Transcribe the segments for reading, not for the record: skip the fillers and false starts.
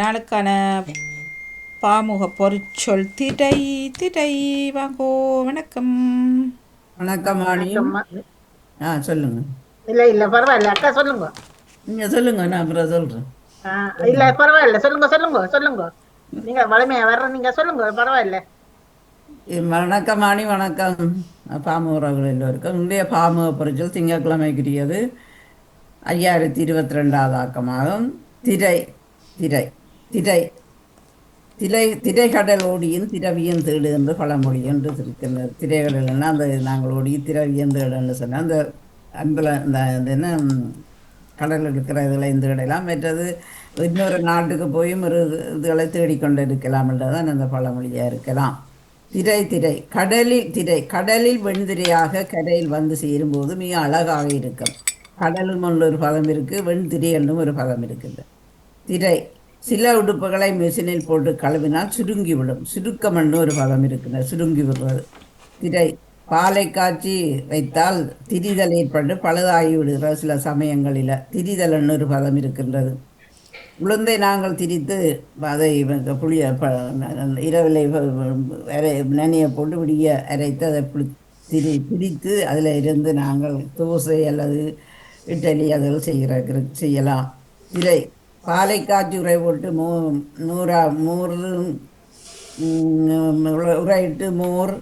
நாளுக்கான பாமுக பொருட்சொல் திரை திரை வாங்கோ. வணக்கம். வணக்கம் ஆணியும். சொல்லுங்க. இல்ல இல்ல பரவாயில்ல அக்கா சொல்லுங்க. நீங்க சொல்லுங்க, நான் அப்புறம் சொல்றேன். இல்ல பரவாயில்ல, சொல்லுங்க சொல்லுங்க சொல்லுங்க. நீங்க வலிமையா வர்ற, நீங்க சொல்லுங்க பரவாயில்ல. வணக்கம் ஆணி, வணக்கம் பாமுறவர்கள் எல்லோருக்கும். இன்றைய பாமுக பொருட்கள் திங்கட்கிழமைக்குரியது 5022வது ஆக்கமாகும். திரை திரை திரை திரை திரைக்கடல் ஓடியும் திரவியம் தேடு என்று பழமொழி என்று இருக்கின்றது. திரைக்கடல்னா அந்த நாங்கள் ஓடி திரவியம் தேடுன்னு சொன்னால் அந்த அன்புல இந்த என்ன கடல் இருக்கிற இதில் இந்த இடையெல்லாம் மற்றது இன்னொரு நாட்டுக்கு போயும் ஒரு இதுகளை தேடிக்கொண்டு இருக்கலாம்ன்றதான் அந்த பழமொழியாக இருக்கலாம். திரை திரை கடலில் வெண்திரையாக கரையில் வந்து சேரும்போது மிக அழகாக இருக்கும். கடலும் ஒரு பதம் இருக்கு, வெண்திரை என்றும் ஒரு பதம் இருக்குது. திரை சில உடுப்புகளை மிஷினில் போட்டு கழுவினால் சுருங்கி விடும். சுருக்கம் என்று ஒரு பதம் இருக்குது, சுருங்கி விடுறது. திரை பாலை காய்ச்சி வைத்தால் திரிதல் ஏற்பட்டு பழுதாகி விடுகிற சில சமயங்களில் திரிதல் என்று ஒரு பதம் இருக்கின்றது. உளுந்தை நாங்கள் திரித்து அதை புளிய இரவில் நனையை போட்டு விடிய அரைத்து அதை திரித்து அதில் இருந்து நாங்கள் தோசை அல்லது இட்லி அதில் செய்யலாம். திரை பாலை காய்ச்சி உரை போட்டு மோர் உரையிட்டு மோர்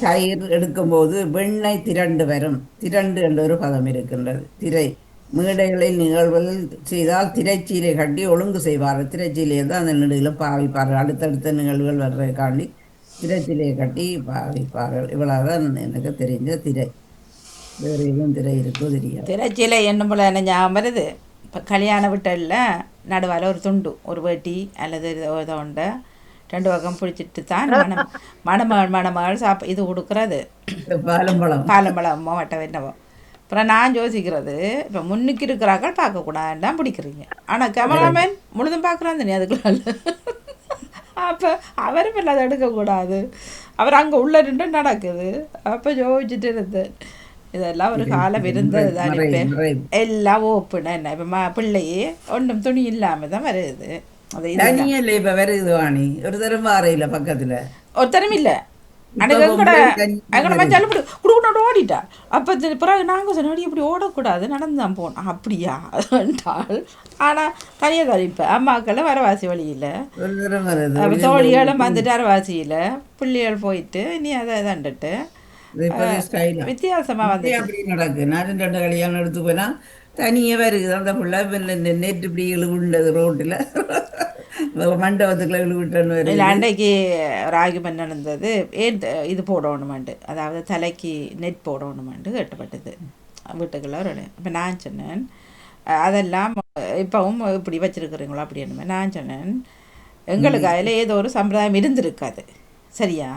தயிர் எடுக்கும்போது வெண்ணெய் திரண்டு வரும். திரண்டு என்ற ஒரு பதம் இருக்கின்றது. திரை மேடைகளில் நிகழ்வுகள் செய்தால் திரைச்சீலை கட்டி ஒழுங்கு செய்வார்கள். திரைச்சீலையை தான் அந்த நெடுகிலும் பாவிப்பார்கள். அடுத்தடுத்த நிகழ்வுகள் வர்றதுக்காண்டி திரைச்சீலையை கட்டி பாவிப்பார்கள். இவ்வளவுதான் எனக்கு தெரிஞ்ச திரை. வேறு எதுவும் திரை இருக்கோ தெரியாது. திரைச்சீலை என்னும் போல என்ன ஞாபகம் வருது. இப்போ கல்யாண வீட்டில் நடுவால் ஒரு துண்டு, ஒரு வேட்டி அல்லது உண்டை 2 பக்கம் பிடிச்சிட்டு தான் மணமகள் இது கொடுக்குறது. பாலம்பழமோ வட்ட வேண்டவோ. அப்புறம் நான் யோசிக்கிறது, இப்போ முன்னுக்கு இருக்கிறார்கள் பார்க்கக்கூடாதுன்னு பிடிக்கிறீங்க, ஆனால் கேமராமேன் முழுதும் பார்க்குறான் தானே அதுக்குள்ள. அப்போ அவரும் இல்லை அதை எடுக்கக்கூடாது, அவர் அங்கே உள்ள நின்று நடக்குது. அப்போ யோசிச்சுட்டு இருந்தேன், இதெல்லாம் ஒரு காலம் இருந்தது தான். இப்போ எல்லாம் ஓப்புன்னு என்ன, இப்போ பிள்ளையே ஒன்றும் துணி இல்லாமல் தான் வருது. இப்ப வருது வாணி, ஒரு தரம் வாரையில பக்கத்துல ஒருத்தரும் இல்லை. குடுக்கணும் ஓடிட்டா. அப்போ பிறகு நாங்கள் சொன்னோம், இப்படி ஓடக்கூடாது, நடந்து தான் போனோம். அப்படியா என்றால், ஆனால் தனியாக தான் இப்போ அம்மாக்களும் வரவாசி வழியில், தோழிகளும் வந்துட்டு அரவாசியில், பிள்ளைகள் போயிட்டு இனி அதை தண்டுட்டு வித்தியாசமாக வந்து அப்படி நடக்கு. நான் 2 கல்யாணம் எடுத்து போனா தனியே வருது அந்த பிள்ளை. நெட்டு இப்படி இழுவிண்டது ரோட்டில் மண்டபத்துக்குள்ள இழுவிட்டன்னு வருது. அன்றைக்கு ராகி பண்ண நடந்தது. ஏன் இது போடணுமாண்டு, அதாவது தலைக்கு நெட் போடணுமாண்டு கேட்டப்பட்டது வீட்டுக்குள்ள. இப்போ நான் சொன்னேன், அதெல்லாம் இப்போவும் இப்படி வச்சுருக்குறீங்களோ அப்படி என்ன. நான் சொன்னேன், எங்களுக்கு அதில் ஏதோ ஒரு சம்பிரதாயம் இருந்திருக்காது, சரியா?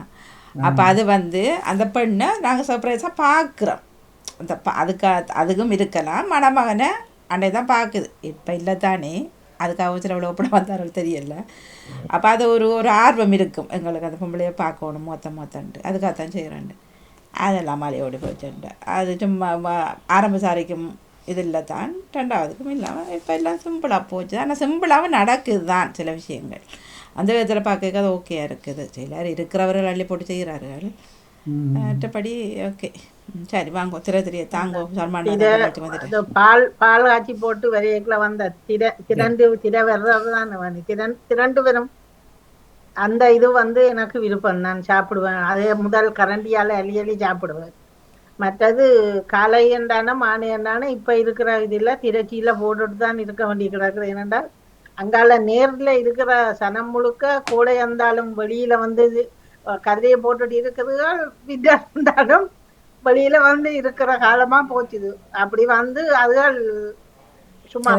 அப்போ அது வந்து அந்த பெண்ணை நாங்கள் சர்ப்ரைஸாக பார்க்குறோம். அந்த அதுக்கும் இருக்கலாம். மணமகனை அன்றை தான் பார்க்குது, இப்போ இல்லை தானே, அதுக்காக சில எவ்வளோ படம் வந்தார்கள் தெரியல. அப்போ அது ஒரு ஆர்வம் இருக்கும் எங்களுக்கு, அந்த பொம்பளையை பார்க்கணும் மொத்தன்ட்டு, அதுக்காகத்தான் செய்கிறேன்ட்டு. அதெல்லாம் மலையோடு போச்சுண்டு. அது சும்மா ஆரம்ப சாரிக்கும் இது இல்லை தான், 2வதுக்கும் இல்லாமல் இப்போ எல்லாம் சிம்பிளாக போச்சு. ஆனால் சிம்பிளாகவும் நடக்குது தான் சில விஷயங்கள். அந்த விதத்தில் பார்க்க அது ஓகேயா இருக்குது. சிலர் இருக்கிறவர்கள் அள்ளி போட்டு செய்கிறார்கள். மற்றபடி ஓகே, சரி வாங்கோ. திரை தாங்கோ. பால் காய்ச்சி போட்டு வரையக்குள்ள வந்த திரண்டு வர்றதுதான் திரண்டு வரும். அந்த இது வந்து எனக்கு விருப்பம், நான் சாப்பிடுவேன். அதே முதல் கரண்டியால் அள்ளி சாப்பிடுவேன். மற்றது காலை என்றான மானை என்றான இப்போ இருக்கிற இதில் திரைச்சியில் போட்டுட்டு தான் இருக்க வேண்டிய கிடக்குது. ஏனென்றால் அங்கால நேரில் இருக்கிற சனம் முழுக்க கூடை இருந்தாலும் வெளியில வந்து கதையை போட்டுட்டு இருக்கிறதுகள் வித்யா இருந்தாலும் வெளியில வந்து இருக்கிற காலமா போச்சுது. அப்படி வந்து அதுகள் சும்மா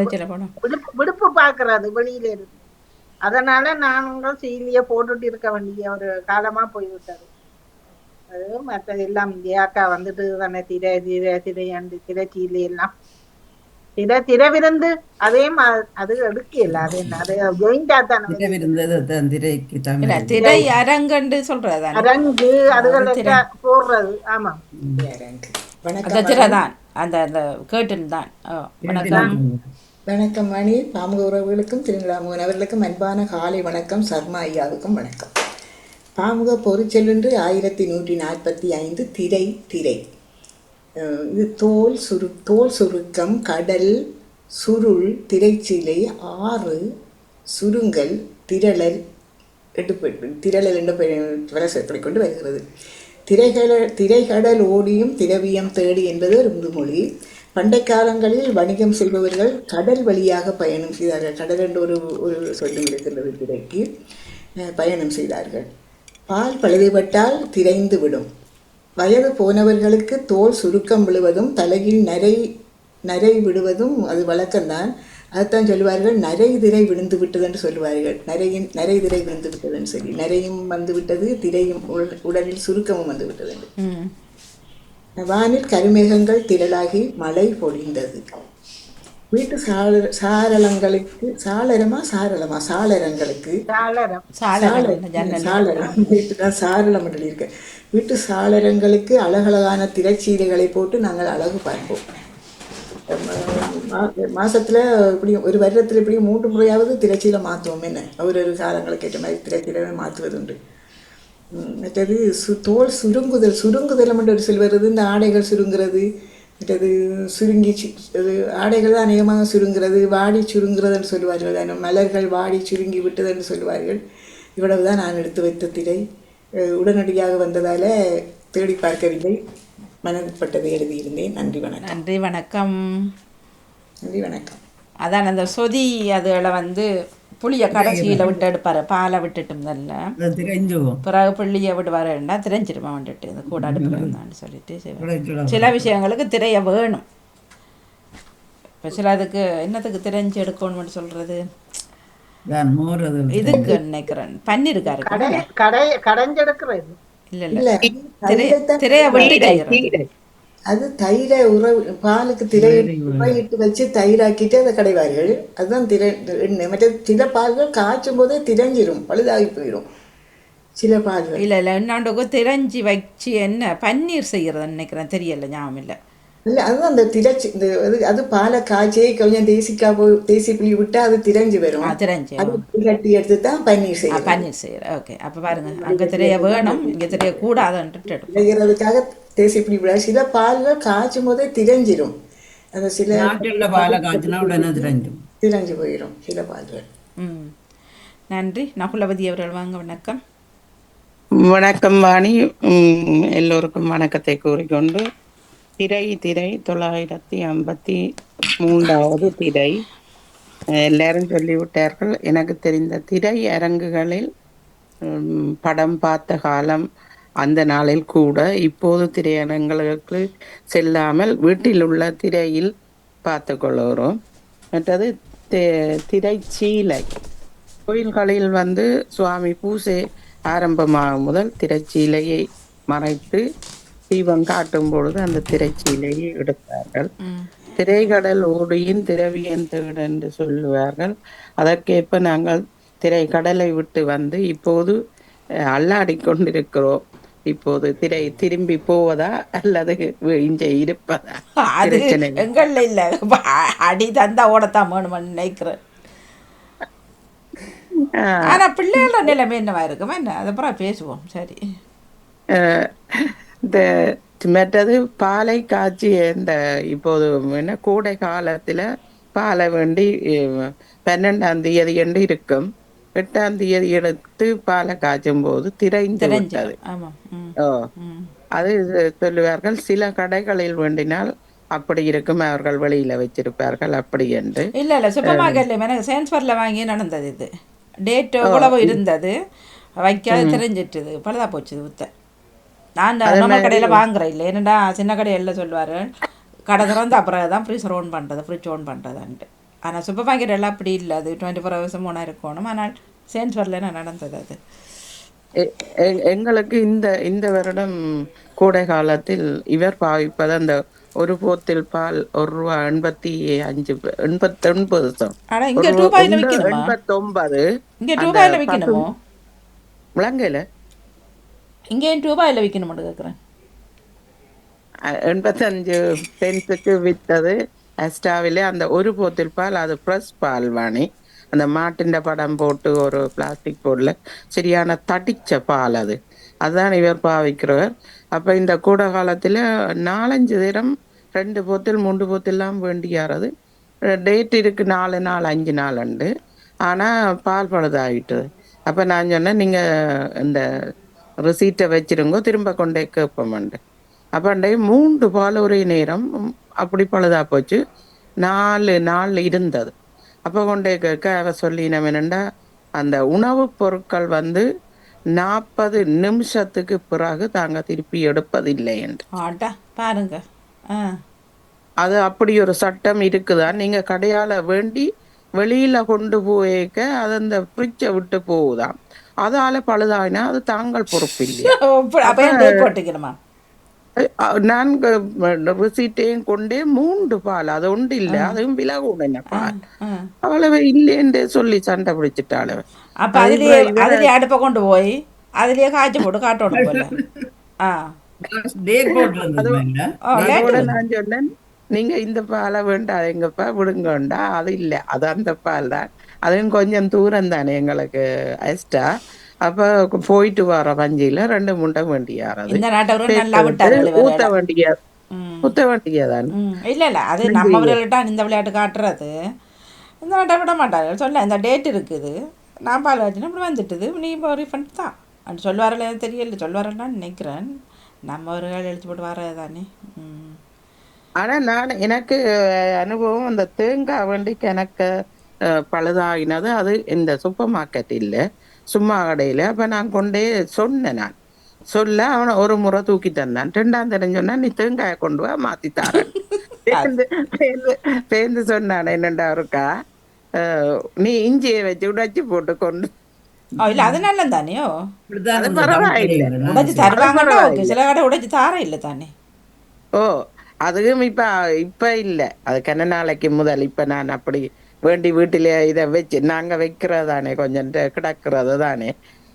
விடுப்பு பார்க்கறது வெளியில இருக்கு. அதனால நாங்கள் சீலிய போட்டுட்டு இருக்க வேண்டிய ஒரு காலமா போய்விட்டது. அது மற்றது எல்லாம் இந்தியாக்கா வந்துட்டு தானே திரைச்சீலி எல்லாம் திரவிருந்து அதே அது எடுக்கல. திரை அரங்கு சொல்றது, அரங்கு அதுகள் போடுறது. ஆமா, திரைதான் அந்த கேட்டுன்னு தான். வணக்கம். வணக்கம் மணி. பாமுக உறவுகளுக்கும் திருநிலாமோகன் அவர்களுக்கும் அன்பான காலை வணக்கம். சர்மா ஐயாவுக்கும் வணக்கம். பாமுக பொறிச்செல்வென்று 1145 திரை திரை இது தோல் சுருக்கம், கடல், சுருள், திரைச்சீலை, ஆறு, சுருங்கல், திரளல் திரளல் என்ற வலசத்தை கொண்டு வருகிறது. திரைகடல் ஓடியும் திரவியம் தேடி என்பது ஒரு முதுமொழி. பண்டை காலங்களில் வணிகம் செய்பவர்கள் கடல் வழியாக பயணம் செய்தார்கள். கடல் என்ற ஒரு சொல்லும் இருக்கின்றது. திரைக்கு பயணம் செய்தார்கள். பால் பழுதுபட்டால் திரைந்து விடும். வயது போனவர்களுக்கு தோல் சுருக்கம் விழுவதும் தலையில் நரை விடுவதும் அது வழக்கம்தான். அதுதான் சொல்லுவார்கள், நரை திரை விழுந்து விட்டது என்று சொல்லுவார்கள். நரை திரை விழுந்து விட்டதுன்னு சொல்லி, நரையும் வந்து விட்டது, திரையும் உடலில் சுருக்கமும் வந்து விட்டது என்று. வானில் கருமேகங்கள் திரளாகி மழை பொழிந்தது. வீட்டு சாளரங்களுக்கு வீட்டு சாளரங்களுக்கு அழகழகான திரைச்சீலைகளை போட்டு நாங்கள் அழகு பார்ப்போம். மாசத்துல இப்படியும் ஒரு வருடத்துல இப்படியும் 3 முறையாவது திரைச்சீலை மாற்றுவோம். என்ன ஒரு காலங்களுக்கு ஏற்ற மாதிரி திரைச்சீலை மாற்றுவது உண்டு. மற்றது தோல் சுருங்குதல் மட்டும் ஒரு சொல் வருது. இந்த ஆடைகள் சுருங்குறது, மற்றது சுருங்கி ஆடைகள் தான் அநேகமாக சுருங்குறது, வாடி சுருங்குறதுன்னு சொல்லுவார்கள். மலர்கள் வாடி சுருங்கி விட்டதுன்னு சொல்லுவார்கள். இவ்வளவு தான் நான் எடுத்து வைத்த திரை. உடனடியாக வந்ததால் தேடி பார்க்கவில்லை, மனப்பட்டதை எழுதியிருந்தேன். நன்றி வணக்கம். நன்றி வணக்கம். நன்றி வணக்கம். அதான் அந்த சொதி அதில் வந்து புளியை கடைசியில் விட்டு எடுப்பார். பாலை விட்டுட்டும் நல்ல பிறகு புள்ளியை விடுவாருன்னா திரைஞ்சிருமா வந்துட்டு இந்த கூட அடுப்புன்னு சொல்லிட்டு சில விஷயங்களுக்கு திரைய வேணும். இப்போ சில அதுக்கு என்னத்துக்கு திரைஞ்சி எடுக்கணும்னு சொல்றது இதுக்கு நினைக்கிறேன். பன்னிருக்காரு கடைஞ்செடுக்கிறது இல்லை இல்லை திரைய விட்டு செய்யறது. அது தயிரை பாலுக்கு உரையிட்டு வச்சு தயிராக்கிட்டு அதை கடைவார்கள். அதுதான் எண்ணெய். மற்ற சில பால்கள் காய்ச்சும் போதே திரைஞ்சிரும், பழுதாகி போயிடும் சில பால்கள். இல்லை இல்லை என்னாண்டோக்கோ திரைஞ்சி வச்சு என்ன பன்னீர் செய்யறது நினைக்கிறேன், தெரியல, ஞாபகம் இல்லை. இல்லை அதுதான் அந்த திரைச்சி அது பாலை காய்ச்சி கொஞ்சம் தேசி புளி விட்டா அது திரைஞ்சி வரும். திரைஞ்சி அது கட்டி எடுத்து தான் பன்னீர் செய்யணும். பன்னீர் செய்யற. ஓகே, அப்போ பாருங்க, அங்கே திரைய வேணும், இங்கே திரைய கூடாதுன்ட்டு செய்யறதுக்காக தேசி புளி விட. சில பால்கள் காய்ச்சும் போதே திரைஞ்சிரும். அந்த சில பாலை காய்ச்சினா உடனே திரைஞ்சு போயிடும் சில பால்கள். நன்றி. நகுலவதி அவர்கள் வாங்க. வணக்கம். வணக்கம் வாணி. எல்லோருக்கும் வணக்கத்தை கூறிக்கொண்டு, திரை 953வது திரை எல்லாரும் சொல்லிவிட்டார்கள். எனக்கு தெரிந்த திரை அரங்குகளில் படம் பார்த்த காலம் அந்த நாளில் கூட இப்போது திரையரங்குகளுக்கு செல்லாமல் வீட்டில் உள்ள திரையில் பார்த்து கொள்கிறோம். மற்றது திரைச்சீலை கோயில்களில் வந்து சுவாமி பூசை ஆரம்பமாகும் முதல் திரைச்சீலையை மறைத்து தீபம் காட்டும் பொழுது அந்த திரைச்சீலையை எடுத்தார்கள். திரைக்கடல் ஓடியின் திரவியம் தேடு என்று சொல்லுவார்கள். அதற்கேற்ப நாங்கள் திரைக்கடலை விட்டு வந்து இப்போது அல்லாடி கொண்டிருக்கிறோம். இப்போது திரை திரும்பி போவதா அல்லது இங்கே இருப்பதா? அது எங்கள்ல இல்ல, அடி தந்தா ஓடத்தான் வேணும்னு நினைக்கிறேன். ஆனா பிள்ளைகளோட நிலைமை என்னவா இருக்கும் என்ன, அதுக்கப்புறம் பேசுவோம். சரி. இந்த மற்றது பாலை காய்ச்சி இந்த இப்போது என்ன கோடை காலத்துல பாலை வேண்டி 12ஆம் தேதி என்று இருக்கும். 8ஆம் தேதி எடுத்து பாலை காய்ச்சும் போது திரைந்து விட்டது. அது சொல்லுவார்கள். சில கடைகளில் வேண்டினால் அப்படி இருக்கும், அவர்கள் வெளியில வச்சிருப்பார்கள் அப்படி என்று. இல்ல சூப்பர் மார்க்கெட்ல எனக்கு சேன்ஸ்பர்ல வாங்கி நடந்தது. இது டேட் எவ்வளவு இருந்தது, வைக்காது தெரிஞ்சிட்டுது, பழுதா போச்சு ஊத்த. நான் நம்ம கடையில் வாங்குறேன் இல்லை, என்னடா சின்ன கடையில் சொல்லுவார் கடை திறந்து அப்புறம் தான் ஃப்ரிட்ஜ் ஓன் பண்ணுறது, ஃப்ரிட்ஜ் ஓன் பண்ணுறதுன்ட்டு. ஆனால் சூப்பர் மார்க்கெட் எல்லாம் அப்படி இல்லை, அது 24 hours ஓனாக இருக்கணும். ஆனால் சேன்ஸ்பரில் நடந்தது அது. எங்களுக்கு இந்த வருடம் கோடை காலத்தில் இவர் பாவிப்பது அந்த ஒரு போத்தில் பால் ₹1.85. ஆனால் இங்கே ரூபாயில் விற்கணுமா? 89. இங்கே ரூபாயில் விற்கணுமோ? முழங்கையில் இங்கே ரூபாயில் விற்கணும்னு கேட்குறேன். 85 சென்ட்ஸுக்கு விற்றது அஸ்டாவிலே அந்த ஒரு போத்தில் பால் அது ஃப்ரெஷ் பால் வாணி அந்த மாட்டின் படம் போட்டு ஒரு பிளாஸ்டிக் பொருள்ல சரியான தடிச்ச பால் அது அதான் இவர் பாவிக்கிறவர். அப்ப இந்த கூட காலத்துல 4-5 தினம் 2 போத்தில் 3 போத்தில்லாம் வேண்டியாறது. டேட் இருக்கு 4 நாள் 5 நாள் உண்டு. ஆனா பால் பழுதாகிட்டது. அப்ப நான் சொன்னேன் நீங்க இந்த ரிசீட்டை வச்சிருங்கோ திரும்ப கொண்டே கேட்போம்ண்டு. அப்பண்டே 3 பால் ஒரே நேரம் அப்படி பழுதா போச்சு. 4 நாள் இருந்தது. அப்ப கொண்டே கேட்க அவ சொல்லினோம் என்னண்டா அந்த உணவுப் பொருட்கள் 40 நிமிஷத்துக்கு பிறகு தாங்க திருப்பி எடுப்பதில்லை என்று. ஆட்டா பாருங்க. ஆ அது அப்படி ஒரு சட்டம் இருக்குதான். நீங்க கடையால வேண்டி வெளியில கொண்டு போய்க்க அது அந்த ஃப்ரிட்ஜை விட்டு போகுதாம். அதால பழுதாயினா அது தாங்கள் பொறுப்பு இல்லையா. அப்ப அப்ப ஏன் டேட் போட்டுக்கணுமா? நான் ரிசீட்டையும் கொண்டே 3 பால் அது ஒன்று இல்ல அதுவும் விலை கூட பால் ஆ. அவ்வளவு இல்லைன்னு சொல்லி சண்டை பிடிச்சிட்டாள். அப்ப அதுலயே அடுப்பை கொண்டு போய் அதுலயே காய்ச்சி போட்டு காட்டணும் போல. ஆ டேட் போட்டிருந்ததுங்க. ஓ அதோட லேட்டு. நான் சொன்னேன் நீங்க இந்த பாலை வேண்டாதீங்கப்பா விடுங்கண்டா. அது இல்ல அது அந்த பால் தான். அதுவும் கொஞ்சம் தூரம் தானே எங்களுக்கு எஸ்டா. அப்ப போயிட்டு வர வஞ்சியில 2 முண்டை வேண்டியாரது இந்த நாட்டவர்கள் நல்லா விட்டார்கள் ஊத்த இவர்கள். வேண்டிய ம் ஊத்த வேண்டியதான். இல்லை இல்லை, அது நம்மவர்கள்ட்ட இந்த விளையாட்டு காட்டுறது. இந்த நாட்டை விட மாட்டார்கள். சொல்ல இந்த டேட் இருக்குது, நான் பால் வச்சுன்னா இப்படி வந்துட்டுது, நீ இப்போ ரீஃபண்ட் தான் அப்படி சொல்லுவார்கள். எனக்கு தெரியல, சொல்லுவார்கள்னு நினைக்கிறேன். நம்மவர்கள் எழுச்சி போட்டு வர்றது தானே. ம் ஆனா நான் எனக்கு அனுபவம் அந்த தேங்காய் வண்டிக்கு எனக்கு பழுதாகினது அது இந்த சூப்பர் மார்க்கெட் இல்ல சும்மா கடையில. அப்ப நான் கொண்டே சொன்னேன். நான் சொல்ல அவனை ஒரு முறை தூக்கி தந்தான். 2ஆம் தரம் சொன்னா நீ தேங்காயை கொண்டு வா மாத்தி தாரன். பேருந்து சொன்னான் என்னண்டா இருக்கா நீ இஞ்சியை வச்சு உடைச்சு போட்டு கொண்டு. ஓ இல்லை, அது நல்லது தானேயோ. இப்படித்தான் அது இந்த பரவாயில்லை. தமிழ் கடையில உடைச்சி நாங்க தருவாங்கன்னா ஓகே, சில கடை உடைச்சி தார இல்லை தானே. ஓ அதுவும் இப்ப இல்ல அது கன நாளைக்கு முதல். இப்ப நான் அப்படி வேண்டி வீட்டிலே இதை வச்சு நாங்க வைக்கிறதானே கொஞ்சம் கிடக்கிறது தானே.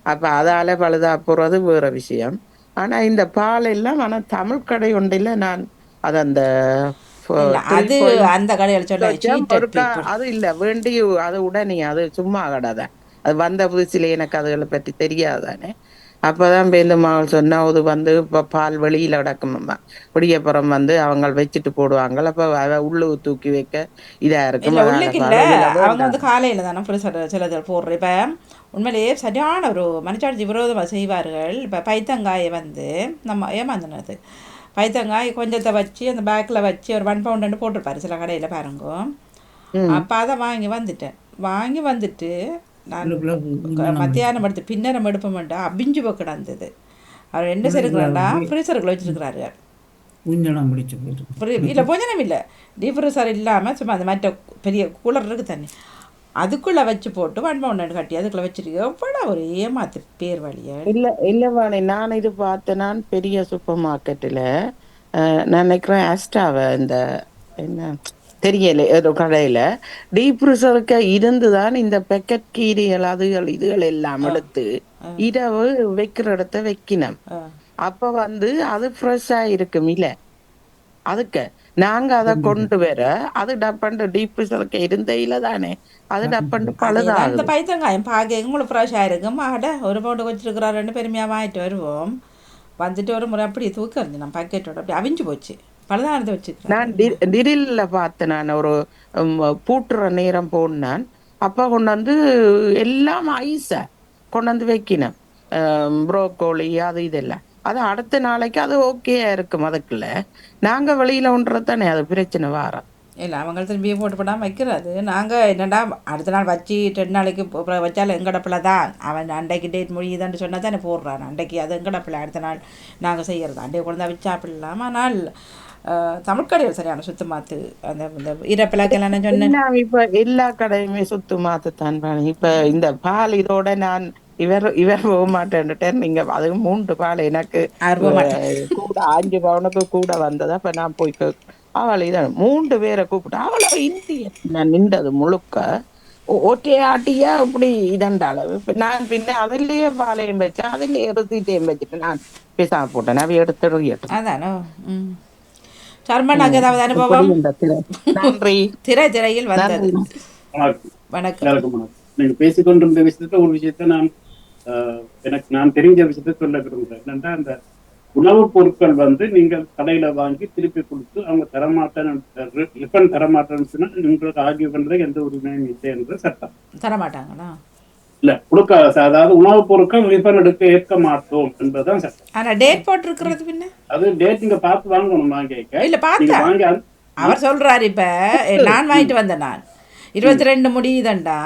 அப்ப அதால பழுதா போறது வேற விஷயம். ஆனா இந்த பால் எல்லாம் ஆனா தமிழ் கடை ஒன்றில் நான் அது அந்த இல்லை, அது அந்த கடையில் சொல்ல சீட்டட் பீப்புள். அது இல்ல வேண்டி அது உடனே அது சும்மா கடை தான். அது வந்த புதுசில எனக்கு அதுகளை பற்றி தெரியாதானே. அப்பதான் பேருந்து மகள் சொன்னா அது இப்ப பால் வெளியில கிடக்குமா விடியப்புறம் அவங்க வச்சுட்டு போடுவாங்க. அப்ப அத உள்ளு தூக்கி வைக்க இதா இருக்கும். இல்லை அதால உள்ளுக்கு இல்லை, பால் வெளியில அவங்க வேண்டாம். காலையில் தானே ஃப்ரெஷ் சிலது போடுற. இப்போ உண்மையிலேயே சரியான ஒரு மனச்சாட்சி விரோதமாக செய்வார்கள். இப்போ பைத்தங்காயை நம்ம ஏமாந்தினது பைத்தங்காய் கொஞ்சத்தை வச்சு அந்த பேக்கில் வச்சு ஒரு 1 பவுண்டு போட்டிருப்பாரு சில கடையில் பாருங்க. அப்போ அதை வாங்கி வந்துட்டு நான் மத்தியானம் எடுத்து பின்னரம் எடுப்போம்ட்டா அபிஞ்சு போய் கிடந்தது. அவர் என்ன செய்யறாண்டா ஃப்ரீசருக்குள்ள வச்சிருக்கிறாரு. குஞ்சனம் பிடிச்சு போயிட்டு இல்லை கொஞ்சம் இல்லை, டீப் ஃப்ரீசர் இல்லாமல் சும்மா அந்த மற்ற பெரிய கூலர் இருக்குது தண்ணி அதுக்குள்ளே வச்சு போட்டு 1 பவுண்டு கட்டி அதுக்குள்ளே வச்சுருக்கு. எவ்வளோ ஒரு ஏமாத்து பேர் வழியா. இல்ல வாணி நான் இது பார்த்தேன். நான் பெரிய சூப்பர் மார்க்கெட்டில் நான் நினைக்கிறேன் ஆஸ்டாவை இந்த என்ன தெரியல ஏதோ கடையில டீப் ஃப்ரீசருக்கு இருந்துதான் இந்த பெக்கெட் கீரைகள் அதுகள் இதுகள் எல்லாம் எடுத்து இரவு வைக்கிற இடத்த வைக்கணும். அப்ப அது ஃப்ரெஷ்ஷா இருக்கும். இல்ல அதுக்கு நாங்க அதை கொண்டு வர அது டப்பண்டு டீப் ஃப்ரீசருக்கு இருந்த இல்ல தானே அது டப்பண்டு இந்த பழுதாகுது. பைத்தங்காயம் பார்க்க உங்களுக்கு ஃப்ரெஷ்ஷாக இருக்கும். ஆட 1 பவுண்டு வச்சுருக்குறாருன்னு பெருமையாக வாங்கிட்டு வருவோம். வந்துட்டு ஒரு முறை அப்படியே தூக்கறிஞ்சு நான் பாக்கெட்டோட அப்படி அவிஞ்சு போச்சு. பழுதானதை வச்சுக்கிறேன். நான் டிரில்ல பார்த்தேன். நான் ஒரு பூட்டுற நேரம் போனான். அப்ப கொண்டாந்து எல்லாம் ஐஸ கொண்டாந்து வைக்கணும். ப்ரோக்கோலி அது இதெல்லாம் அது அடுத்த நாளைக்கு அது ஓகேயா இருக்கும். அதுக்குள்ள நாங்க வெளியில ஒன்றதானே அது பிரச்சனை வாரம். இல்லை அவங்க திரும்பியே போட்டு போடாமல் வைக்கிறது. நாங்கள் என்னடா அடுத்த நாள் வச்சு 2 நாளைக்கு வச்சாலும் எங்கடப்பில் தான் அவன் அன்றைக்கு டேட் முடியுதான்னு சொன்னால் தானே போடுறான். அன்றைக்கு அது எங்கடப்பில் அடுத்த நாள் நாங்கள் செய்கிறது அன்றைய கொண்டு தான் வச்சு சாப்பிடலாம். ஆனால் தமிழ் கடையில் சரியான சுத்து மாத்து அந்த இறப்பிலாக்கெல்லாம் சொன்னேன். இப்ப எல்லா கடையுமே சுத்து மாத்துத்தான். இப்ப இந்த பால் இதோட நான் இவர் போக மாட்டேன்னுட்டேன். நீங்க அதுவும் 3 பால் எனக்கு கூட 5 பவுனுக்கு கூட வந்தது. அப்ப நான் போய் அவளை இதான் 3 பேரை கூப்பிட்டு அவளை இந்திய நான் நின்றது முழுக்க ஒற்றைய ஆட்டியா இப்படி இதண்டாள. நான் பின்ன அதிலேயே பாலையும் வச்சேன் அதிலேயே ருசிட்டையும் வச்சுட்டு நான் பேசாம போட்டேன். அவை எடுத்து அதானோ. சர்மனாக்கு ஏதாவது அனுபவம்? எப்படி இந்த திரை? நன்றி திரையில் வந்தது. நன்றி. வணக்கம். வணக்கம். எல்லாருக்கும் வணக்கம். நீங்க பேசிக்கொண்டிருந்த விஷயத்த ஒரு விஷயத்த நான் தெரிஞ்ச விஷயத்த சொல்ல விரும்புகிறேன். என்னன்னா, அந்த உணவுப் பொருட்கள் நீங்கள் கடையில வாங்கி திருப்பி கொடுத்து அவங்க ரிஃபண்ட் தரமாட்டேன்னு சொன்னா உங்களுக்கு ஆர்கியூ பண்றதுக்கு எந்த உரிமையும் இல்லை என்று சட்டம். தரமாட்டாங்களா? இல்ல கொடுக்க, அதாவது உணவுப் பொருட்கள் ரிஃபண்ட் ஏற்க மாட்டோம் என்பதுதான் சட்டம். ஆனா டேட் போட்டிருக்கிறது பின்ன அது டேட் நீங்க பார்த்து வாங்கணும். இல்ல பார்த்தா அவர் சொல்றாரு. இப்ப நான் வாங்கிட்டு வந்தேன், நான் 22 முடியுதண்டா,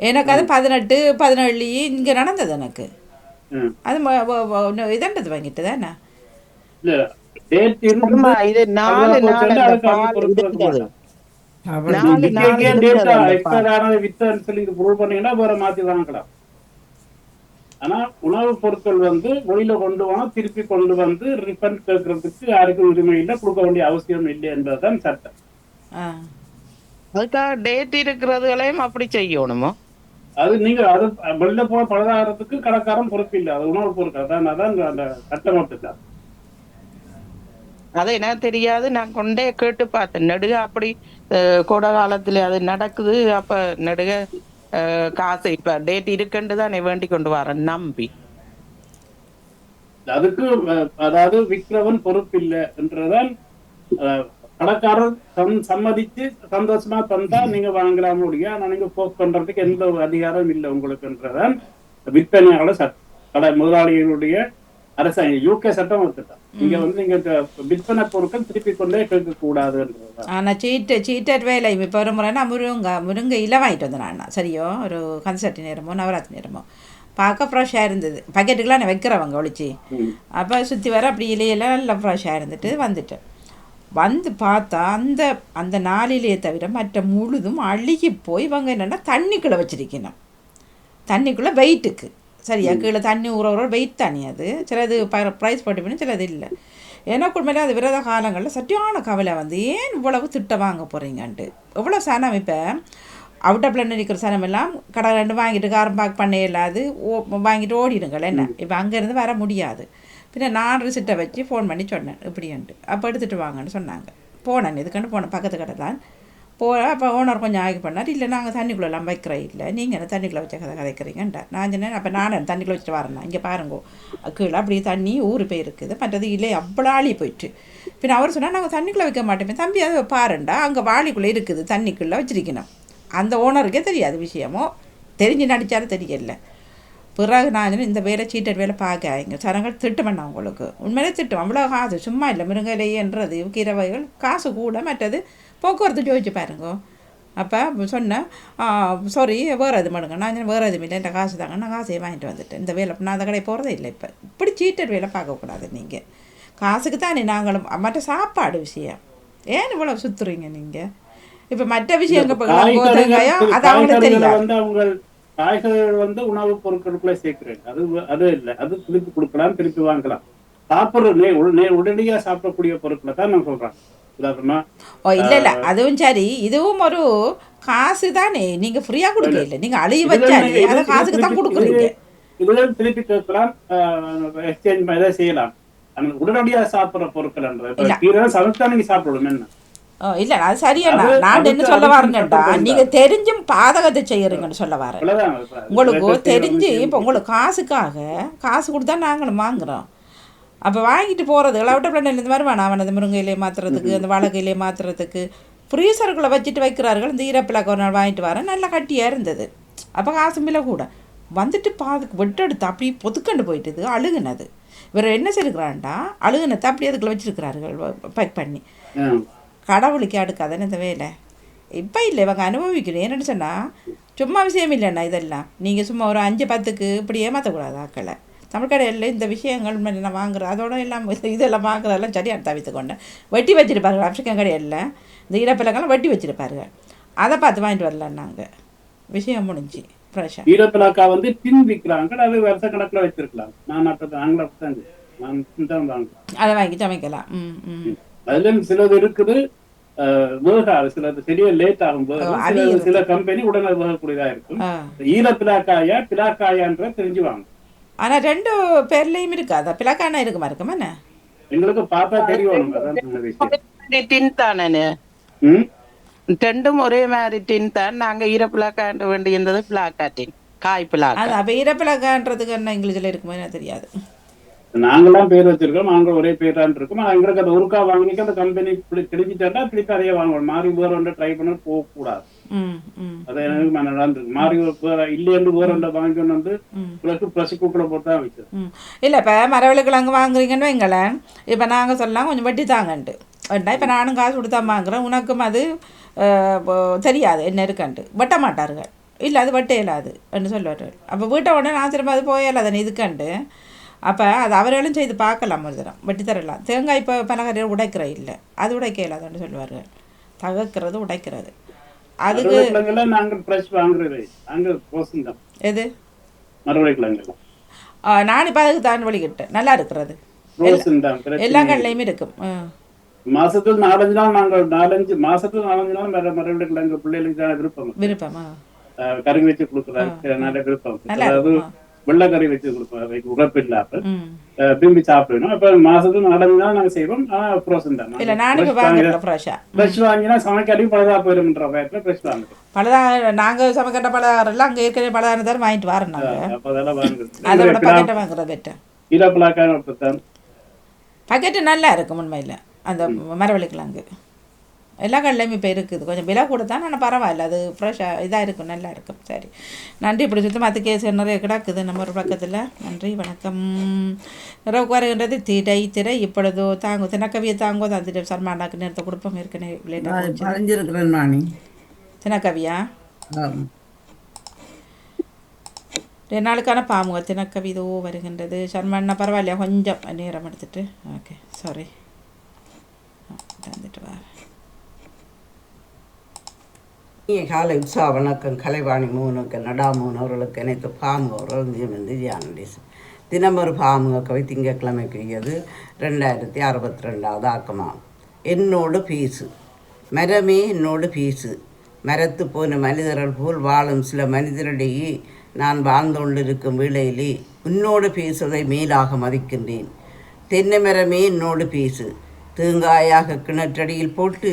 எனக்கு அது 18 17 இங்க நடந்தது. எனக்கு அது இதண்டது வாங்கிட்டு தானே. இது 4 நாள் அந்த பால் இருக்குது. 4 நாள் பொருள் பண்ணீங்கன்னா வேற மாத்தி வாங்கலாம். ஆனா உணவுப் பொருட்கள் வெளியில கொண்டு வாங்க திருப்பி கொண்டு வந்து ரிஃபண்ட் கேட்கறதுக்கு யாருக்கும் உரிமை இல்லை, கொடுக்க வேண்டிய அவசியம் இல்லை என்பதுதான் சட்டம். அதுக்காக டேட் இருக்கிறதுகளையும் அப்படி செய்யணுமோ? அது நீங்க அது வெளில போய் பலதாரத்துக்கு கடைக்காரன் பொறுப்பு இல்லை. அது உணவுப் பொருட்கள் தான், அதான் அந்த கட்டமைப்பு தான். அது எனக்கு தெரியாது, நான் கொண்டே கேட்டு பார்த்தேன். நெடுக அப்படி கோடை காலத்துல அது நடக்குது. அப்ப நெடுக காசு இப்ப டேட் இருக்குன்னு தான் வேண்டி கொண்டு வரேன் நம்பி. அதுக்கு அதாவது விற்கிறவன் பொறுப்பு இல்லை என்றதான் கடைக்காரர் சம்மதிச்சு சந்தோஷமா தந்தா நீங்க வாங்கலாம் முடியும். ஆனா நீங்க போக் பண்றதுக்கு எந்த அதிகாரம் இல்லை உங்களுக்குன்றதான் விற்பனையாளர் கடை முதலாளிகளுடைய அரசாங்க யூகே சட்டம் வந்துட்டான். நீங்க நீங்க விற்பனை பொருட்கள் திருப்பி கொண்டே கேட்க கூடாதுன்றது. ஆனா சீட்டட் வேலை இப்போ ஒரு முறைனா முருங்கை இலை வாங்கிட்டு வந்தேன் நான். சரியோ ஒரு கன்சர்ட் நேரமோ நவராத்திரி நேரமோ பார்க்க ஃப்ரெஷ்ஷாக இருந்தது. பக்கெட்டுக்கெலாம் நான் வைக்கிறவங்க ஒழிச்சு. அப்போ சுற்றி வர அப்படி இலையெல்லாம் நல்லா ஃப்ரெஷ்ஷாக இருந்துட்டு வந்துட்டேன். வந்து பார்த்தா அந்த நாளிலேயே தவிர மற்ற முழுதும் அழுகி போய் இவங்க என்னென்னா தண்ணிக்குள்ளே வச்சிருக்கணும். தண்ணிக்குள்ளே வெயிட்டுக்கு சரியா கீழே தண்ணி ஊற வெயிட் தண்ணி. அது சிலது ப்ரைஸ் போட்டு பண்ணி சிலது இல்லை. எனக்கு உண்மையிலே அது விரத காலங்களில் சட்டியான கவலை ஏன் இவ்வளவு திட்ட வாங்க போகிறீங்கன்ட்டு. எவ்வளோ சனம் இப்போ அவுட் ஆஃப் பிளான் இருக்கிற சனம் எல்லாம் கடை 2 வாங்கிட்டு காரம் பேக் பண்ண இல்லாது வாங்கிட்டு ஓடிடுங்கள். என்ன இப்போ அங்கேருந்து வர முடியாது. பின்ன நான் ரிசிப்டை வச்சு ஃபோன் பண்ணி சொன்னேன் இப்படின்ட்டு. அப்போ எடுத்துகிட்டு வாங்கன்னு சொன்னாங்க. போனேன் இதுக்குன்னு போனேன், பக்கத்து கடை தான் போகிறேன். அப்போ ஓனர் கொஞ்சம் ஆகி பண்ணார். இல்லை நாங்கள் தண்ணிக்குள்ளெல்லாம் வைக்கிறோம். இல்லை நீங்கள் என்ன தண்ணிக்குள்ளே வச்ச கதைக்கிறீங்கன்ட்டா. நான் சொன்னேன் அப்போ நான் தண்ணிக்குள்ளே வச்சுட்டு வரேன்னா இங்கே பாருங்கோ கீழே அப்படி தண்ணி ஊறி போயிருக்குது, மற்றது இல்லை அவ்வளோ ஆளி போயிட்டு. பின்ன அவர் சொன்னால் நாங்கள் தண்ணிக்குள்ளே வைக்க மாட்டோமே. தம்பி அதை பாருண்டா அங்கே வாளிக்குள்ளே இருக்குது, தண்ணிக்குள்ளே வச்சிருக்கணும். அந்த ஓனருக்கே தெரியாது விஷயமோ, தெரிஞ்சு நடித்தாலும் தெரியல. பிறகு நான் இந்த வேலை சீட்டட் வேலை பார்க்காங்க சனங்கள் திட்டுமண்ணா உங்களுக்கு உண்மையிலே திட்டம். அவ்வளோ காசு சும்மா இல்லை. முருங்கையிலையன்றது கீரை வகைகள் காசு கூட, மற்றது போக்குவரத்து ஜோதிச்சு பாருங்க. அப்போ சொன்னேன் சாரி வேறு எது மடுங்க. நான் வேறு எதுவும் இல்லை, என் காசு தாங்க, நான் காசையை வாங்கிட்டு வந்துட்டேன். இந்த வேலை நான் அந்த கடையை போகிறதே இல்லை. இப்போ இப்படி சீட்டட் வேலை பார்க்கக்கூடாது. நீங்கள் காசுக்கு தானே நாங்களும். மற்ற சாப்பாடு விஷயம் ஏன் இவ்வளோ சுற்றுறீங்க நீங்கள்? இப்போ மற்ற விஷயங்கள் கோதங்காயம் அது அவங்களுக்கு தெரியாது. காய்கறிகள் உணவுப் பொருட்களுக்குள்ளே சேர்க்கிறேன். அது இல்லை, அது திருப்பி கொடுக்கலாம், திருப்பி வாங்கலாம். சாப்பிட்ற உடனடியாக சாப்பிடக்கூடிய பொருட்களை தான் நான் சொல்றேன். இல்ல அதுவும் சரி, இதுவும் ஒரு காசு தானே. நீங்க ஃப்ரீயா கொடுக்க இல்லை, நீங்க அழிய வச்சாலே அதை காசுக்கு தான் கொடுக்குறீங்க. இதுல திருப்பி கேட்கலாம், எக்ஸ்சேஞ்ச் செய்யலாம். உடனடியாக சாப்பிட்ற பொருட்கள் சமைச்சா நீங்க சாப்பிடணும். என்ன இல்ல அது சரியா நான் என்ன சொல்ல வரேன்டா, நீங்க தெரிஞ்சும் பாதகத்தை செய்யறீங்கன்னு சொல்ல வரேன். உங்களுக்கு தெரிஞ்சு இப்போ உங்களுக்கு காசு கொடுத்தா நாங்களும் வாங்குறோம். அப்போ வாங்கிட்டு போகிறது அவுட் ஆஃப் பிளான் வருவானா அவன் அந்த முருங்கையிலே மாற்றுறதுக்கு அந்த வாழைக்கையிலே மாற்றுறதுக்கு ஃப்ரீசருக்குள்ளே வச்சுட்டு வைக்கிறார்கள். இந்த ஈரப்பிளாக்கு ஒரு நாள் வாங்கிட்டு வரேன், நல்லா கட்டியாக இருந்தது. அப்போ காசு மில்ல கூட வந்துட்டு பாதுக்கு வெட்டெடுத்து அப்படி பொதுக்கண்டு போயிட்டுது. அழுகுனது இவர் என்ன செய்கிறான்டா, அழுகுனத்தை அப்படி அதுக்குள்ளே வச்சுருக்கிறார்கள் பேக் பண்ணி. கடவுளுக்கு அடுக்காதானே இந்த வேலை. இப்போ இல்லை இவங்க அனுபவிக்கணும். என்னென்னு சொன்னால் சும்மா விஷயம் இல்லைண்ணா இதெல்லாம். நீங்கள் சும்மா ஒரு 5-10க்கு இப்படி ஏமாற்றக்கூடாது ஆக்களை. தமிழ் கடையில் இந்த விஷயங்கள் நான் வாங்குகிறேன் அதோட எல்லாம் இதெல்லாம் வாங்குறதெல்லாம் சரியாக தவிர்த்துக்கொண்டேன். வெட்டி வச்சுருப்பார்கள் ஆப்ரிக்கன் கடையில் இந்த ஈரப்பிலங்கெல்லாம் வெட்டி வச்சுருப்பாருங்க. அதை பார்த்து வாங்கிட்டு வரலாம். நாங்கள் விஷயம் முடிஞ்சு ஃப்ரெஷ்ஷாக ஈரப்பிலாக்கா டின் விற்கிறாங்க. அது வருஷ கணக்கில் வச்சிருக்கலாம். அதை வாங்கி சமைக்கலாம். அதுல சிலது இருக்குது வேகாது, சிலது சரியா லேட் ஆகும்போது சில கம்பெனி உடனே வேகக்கூடியதா இருக்கும். ஈரப்பிலாக்காயா பிலாக்காயான்ற தெரிஞ்சுவாங்க. ஆனா 2 பேர்லயும் இருக்காதா? பிளாக்கானா இருக்குமா இருக்குமா? என்ன எங்களுக்கு பார்த்தா தெரியும். டின் தானே ம் ரெண்டும் ஒரே மாதிரி டின் தான். நாங்க ஈரப்பிளாக்காண்ட வேண்டியிருந்தது பிளாக்கா டின், காய் அது பிளாக்கா. அப்போ இறப்பிலக்கான்றதுக்கு என்ன இங்கிலீஷில் இருக்குமோ எனக்கு தெரியாது. நாங்களாம் பேர் வச்சிருக்கோம், நாங்கள் ஒரே பேர் தான் இருக்கோம். ஆனா எங்களுக்கு அந்த ஒருக்கா வாங்கிக்க அந்த கம்பெனி கிடைச்சிட்டா திருப்பி அதையே வாங்கணும். மாறி வேற ஒன்றை ட்ரை பண்ண போகக்கூடாது. ம் ம் அது எனக்கு நடந்துருக்கு. மாறி வேற இல்லையென்று வேற ஒன்றை வாங்கிக்கொண்டு வந்து ப்ளஸ் குக்கில் போட்டு தான் வைக்கிறது. ம் இல்லை இப்போ மரவள்ளிக்கிழங்கு வாங்குறீங்கன்னு வைங்களேன், இப்போ நாங்கள் சொல்லலாம் கொஞ்சம் வட்டி தாங்கன்ட்டு வேண்டாம். இப்போ நானும் காசு கொடுத்தா வாங்குறேன், உனக்கும் அது தெரியாது என்ன இருக்குன்ட்டு வெட்ட மாட்டார்கள். இல்லை அது வெட்ட இயலாது என்று சொல்லுவார்கள். அப்போ வீட்டை உடனே நான் திரும்ப அது போயிடலாதன் இதுக்கண்டு. அப்போ அது அவர்களும் செய்து பார்க்கலாம், ஒரு தரம் வெட்டி தரலாம். தேங்காய் இப்போ பலகாரம் உடைக்கிற இல்லை, அது உடைக்க இயலாதுன்னு சொல்லுவார்கள். தகக்கிறது உடைக்கிறது அதுக்கு நாங்கள் ஃப்ரெஷ் வாங்குறது அங்கே போசும் தான். எது மரவள்ளிக்கிழங்கு நான் இப்போ அதுக்கு தான் வழிகிட்டேன். நல்லா இருக்கிறது, எல்லா கடையிலையுமே இருக்கும். மாசத்துக்கு 4-5 நாள் நாங்கள் 4-5 நாள் மரவள்ளிக்கிழங்கு பிள்ளைகளுக்கு தான் விருப்பமா கறி வச்சு கொடுக்குறாங்க. நல்ல விருப்பம். அதாவது வெள்ளை கறி வச்சு கொடுப்போம், உறப்பு இல்லாம விரும்பி சாப்பிடணும். அப்ப மாசத்துக்கு 4-5 நாள் நாங்க செய்வோம். ஆனா ஃப்ரோசன் தான். இல்லை நானும் இப்போ வாங்குறேன் ஃப்ரெஷ்ஷாக. ஃப்ரெஷ் வாங்கினா சமைக்காலையும் பழதா போயிரும்ன்ற பயத்துல ஃப்ரெஷ் வாங்குறோம். பலதாக நாங்கள் சமைக்கிற பலகாரம் அங்கே ஏற்கனவே பலகாரம் தான் வாங்கிட்டு வரோம். நாங்கள் அப்ப அதெல்லாம் வாங்குறது அதை விட பக்கெட்டை வாங்குறது பெட்டர். ஈரப்பிளாக்கான ஒருத்தன் பக்கெட்டு நல்லா இருக்கும் உண்மையில். அந்த மரவள்ளிக்கிழங்கு எல்லா கடையிலையும் இப்போ இருக்குது, கொஞ்சம் விலை கூட தான், ஆனால் பரவாயில்ல, அது ஃப்ரெஷ்ஷாக இதாக இருக்கும், நல்லா இருக்கும். சரி, நன்றி. இப்படி சுற்றி மற்ற கேஸ் நிறைய கிடக்குது நம்ம ஒரு பக்கத்தில். நன்றி, வணக்கம். இரவுக்கு வருகின்றது திரை இப்பொழுதோ தாங்கோ தினக்கவியை தாங்கோ தான் திரு சர்மானாக்கு நேரத்தை கொடுப்போம். ஏற்கனவே பழஞ்சிருக்கிறேன் தினக்கவியா 2 நாளுக்கான பாமுக தினக்கவி இதோ வருகின்றது. சர்மானா பரவாயில்லையா, கொஞ்சம் நேரம் எடுத்துட்டு. ஓகே, சாரி, வந்துட்டு வா. காலை உற்சாக வணக்கம். கலைவாணி மோகனுக்கு நடாமோகன் அவர்களுக்கு அனைத்து பாமுக அவர்கள் வந்து ஜானடிஸ் தினமொரு பாமுக கவி திங்கட்கிழமைக்குரியது 2062வது ஆக்கமாகும். என்னோடு பீசு மரமே என்னோடு பீசு, மரத்து போன மனிதர்கள் போல் வாழும் சில மனிதரிடையே நான் வாழ்ந்து கொண்டிருக்கும் வேளையிலே உன்னோடு பேசுவதை மேலாக மதிக்கின்றேன். தென்னை மரமே என்னோடு பேசு, தேங்காயாக கிணற்றடியில் போட்டு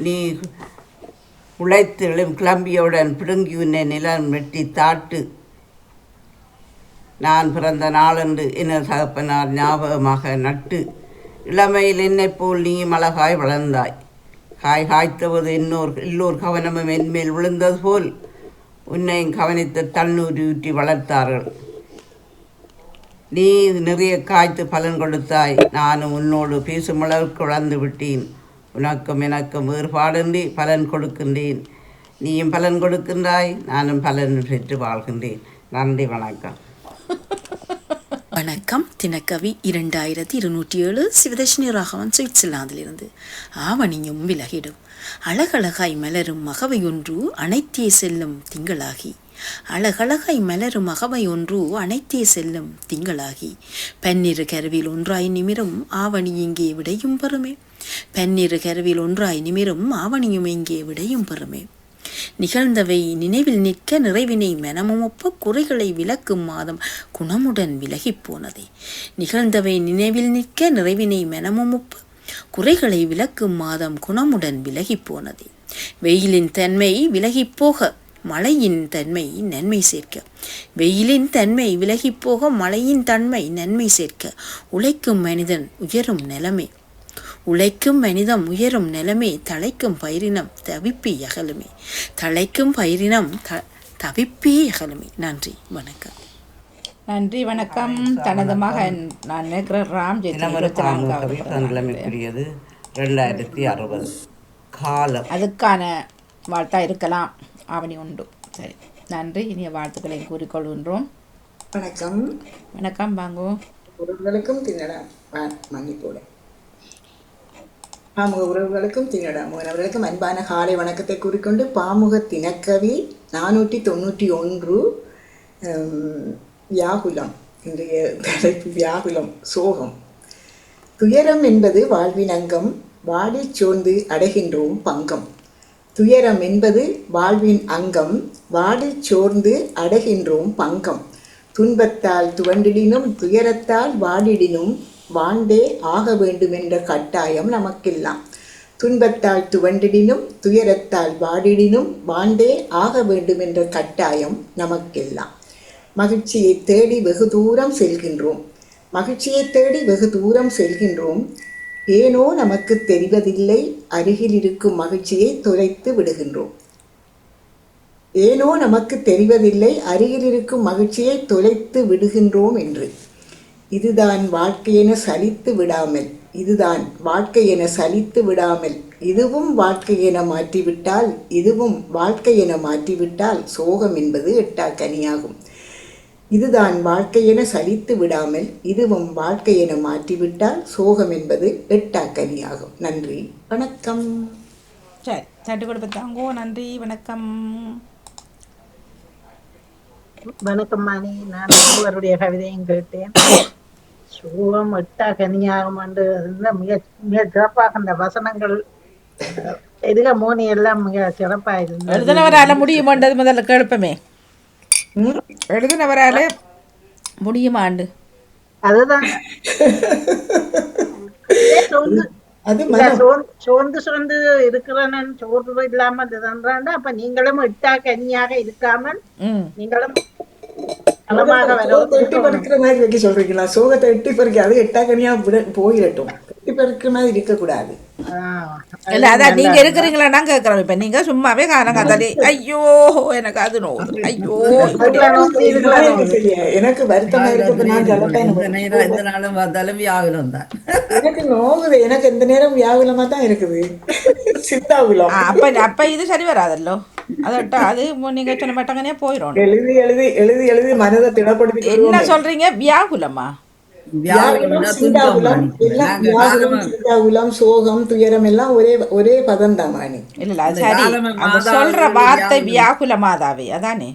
நீ உழைத்து கிளம்பியவுடன் பிடுங்கி உன்னை நிலம் வெட்டி தாட்டு. நான் பிறந்த நாளன்று என தகப்பனார் ஞாபகமாக நட்டு. இளமையில் என்னைப் போல் நீ அழகாய் வளர்ந்தாய். காய்த்தவது எல்லோர் கவனமும் என்மேல் விழுந்தது போல் உன்னையும் கவனித்து தண்ணூர் ஊற்றி வளர்த்தார்கள். நீ நிறைய காய்த்து பலன் கொடுத்தாய். நானும் உன்னோடு பேசும் அளவுக்கு வளர்ந்து விட்டேன். உனக்கும் எனக்கும் வேறுபாடின்றி பலன் கொடுக்கின்றேன். நீயும் பலன் கொடுக்கின்றாய், நானும் பலன் பெற்று வாழ்கின்றேன். நன்றி, வணக்கம். வணக்கம். தினக்கவி 2207 சிவதர்ஷினி ராகவன் சுவிட்சர்லாந்திலிருந்து. ஆவணியும் விலகிடும் அழகழகாய் மலரும் மகவை ஒன்று அனைத்தே செல்லும் திங்களாகி. அழகழகாய் மலரும் மகவை ஒன்று அனைத்தே செல்லும் திங்களாகி. பன்னிரு கருவில் ஒன்றாய் நிமிரும் ஆவணி இங்கே விடையும் பெறுமே. பன்னிரு கருவில் ஒன்றாய் நிமிரும் ஆவணியும் இங்கே விடையும் பெறுமே. நிகழ்ந்தவை நினைவில் நிற்க நிறைவினை மனமும் ஒப்ப குறைகளை விலக்கும் மாதம் குணமுடன் விலகிப் போனதே. நிகழ்ந்தவை நினைவில் நிற்க நிறைவினை மனமும் ஒப்ப குறைகளை விலக்கும் மாதம் குணமுடன் விலகிப் போனதே. வெயிலின் தன்மை விலகிப் போக மழையின் தன்மை நன்மை சேர்க்க. வெயிலின் தன்மை விலகிப் போக மழையின் தன்மை நன்மை சேர்க்க. உழைக்கும் மனிதன் உயரும் நிலமே. உழைக்கும் மனிதம் உயரும் நிலமே. தழைக்கும் பயிரினம் தவிப்பி அகலுமே. தழைக்கும் பயிரினம் தவிப்பி அகலுமே. நன்றி, வணக்கம். நன்றி, வணக்கம். தனது மகன் நான் நினைக்கிறேன் ராம் ஜெயலலிதாவுக்குரியது 2060 காலம். அதுக்கான வாழ்த்தா இருக்கலாம். ஆவணி உண்டு. சரி, நன்றி. இனிய வாழ்த்துக்களை கூறிக்கொள்கின்றோம். வணக்கம். வணக்கம், வாங்கோ. உறவுகளுக்கும் தின்னடா மன்னிப்போட பாமுக உறவுகளுக்கும் தின்னடா மோகன் அவர்களுக்கும் அன்பான காலை வணக்கத்தை கூறிக்கொண்டு பாமுக தினக்கவி 491 வியாகுலம். இன்றைய தலைப்பு வியாகுலம், சோகம். துயரம் என்பது வாழ்வின் அங்கம், வாடி சோர்ந்து அடைகின்றோம் பங்கம். துயரம் என்பது வாழ்வின் அங்கம், வாடி சோர்ந்து அடைகின்றோம் பங்கம். துன்பத்தால் துவண்டிடினும் துயரத்தால் வாடிடினும் வாழ்ந்தே ஆக வேண்டும் என்ற கட்டாயம் நமக்கெல்லாம். துன்பத்தால் துவண்டிடினும் துயரத்தால் வாடிடினும் வாழ்ந்தே ஆக வேண்டும் என்ற கட்டாயம் நமக்கெல்லாம். மகிழ்ச்சியை தேடி வெகு தூரம் செல்கின்றோம். மகிழ்ச்சியை தேடி வெகு தூரம் செல்கின்றோம். ஏனோ நமக்கு தெரிவதில்லை, அருகில் இருக்கும் மகிழ்ச்சியை தொலைத்து விடுகின்றோம். ஏனோ நமக்கு தெரிவதில்லை, அருகில் இருக்கும் மகிழ்ச்சியை தொலைத்து விடுகின்றோம் என்று. இதுதான் வாழ்க்கையென சலித்து விடாமல், இதுதான் வாழ்க்கையென சலித்து விடாமல், இதுவும் வாழ்க்கையென மாற்றிவிட்டால், இதுவும் வாழ்க்கையென மாற்றிவிட்டால் சோகம் என்பது எட்டாக்கனியாகும். இதுதான் வாழ்க்கையென சலித்து விடாமல், இதுவும் வாழ்க்கையென மாற்றிவிட்டால் சோகம் என்பது எட்டாக்கனியாகும். நன்றி, வணக்கம். சரி, தட்டு கொடுத்தாங்கோ. நன்றி, வணக்கம். வணக்கம் மாணி. நான் ஒருவருடைய கவிதையும் கேட்டேன். சோகம் எட்டா கனியாகும் என்று மிக மிக சிறப்பாக அந்த வசனங்கள் எதுக மோனி எல்லாம் மிக சிறப்பாக இருந்தது. எழுதினவரால முடியுமாண்டது முதல்ல கேட்பமே. எழுதினவரால முடியுமாண்டு அதுதான் சோர்ந்து சோர்ந்து இருக்கிறேன்னு சோர்வு இல்லாம இதுதான்றாண்டா. அப்ப நீங்களும் எட்டா கனியாக இருக்காமல் நீங்களும் எட்டி பறிக்கிற மாதிரி வைக்க சொல்றீங்களா? சோகத்தை எட்டி பறிக்க, அது எட்டாக்கனியா போயிடட்டும். எட்டி பறிக்கிற மாதிரி இருக்கக்கூடாது. இல்ல அதான் நீங்க இருக்கிறீங்களா கேக்குறோம். இப்ப நீங்க சும்மாவே காலங்காத்தாலே ஐயோ எனக்கு அது நோது, ஐயோ எனக்கு வருத்தமா இருக்கு. எந்த நாளும் பார்த்தாலும் வியாகுலம் தான். எனக்கு நோகுது, எனக்கு எந்த நேரம் வியாகுலமா தான் இருக்குது. சித்தாகுலம். அப்ப இது சரி வராதல்லோ. அதட்டா அது நீங்க சொன்ன மாட்டாங்கன்னே போயிடும். எழுதி எழுதி எழுதி எழுதி மனதை திடப்படுத்தி என்ன சொல்றீங்க? வியாகுலமா? சிந்தாகுலம், சோகம், துயரம் எல்லாம் ஒரே பதம் தான். இல்ல அது சரி, அது சொல்ற வார்த்தை வியாகுல மாதாவே அதானே?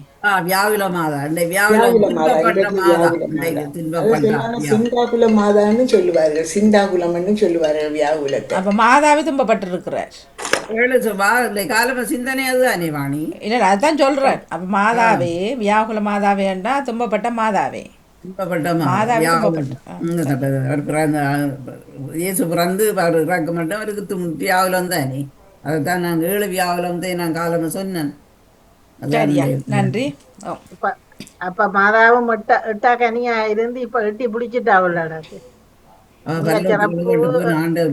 சிந்தாகுல மாதான்னு சொல்லுவார்கள், சிந்தாகுலம்னு சொல்லுவார்கள் வியாகுலத்தை. அப்ப மாதாவே துன்பப்பட்டு இருக்கிறார். சிந்தனை அதுதானே வாணி? இல்ல அதான் சொல்றேன். அப்ப மாதாவே வியாகுல மாதாவேண்டா துன்பப்பட்ட மாதாவே. இயேசு பிறந்து இறக்க மாட்டோம், அவருக்கு வியாகுலம் தானே. அதுதான் நான் 7 வியாகுலம் தான் நான் காலமா சொன்னேன். நன்றி. அப்ப மாதாவும் எட்டா கனியா இருந்து இப்ப எட்டி பிடிச்சிட்டாவுல.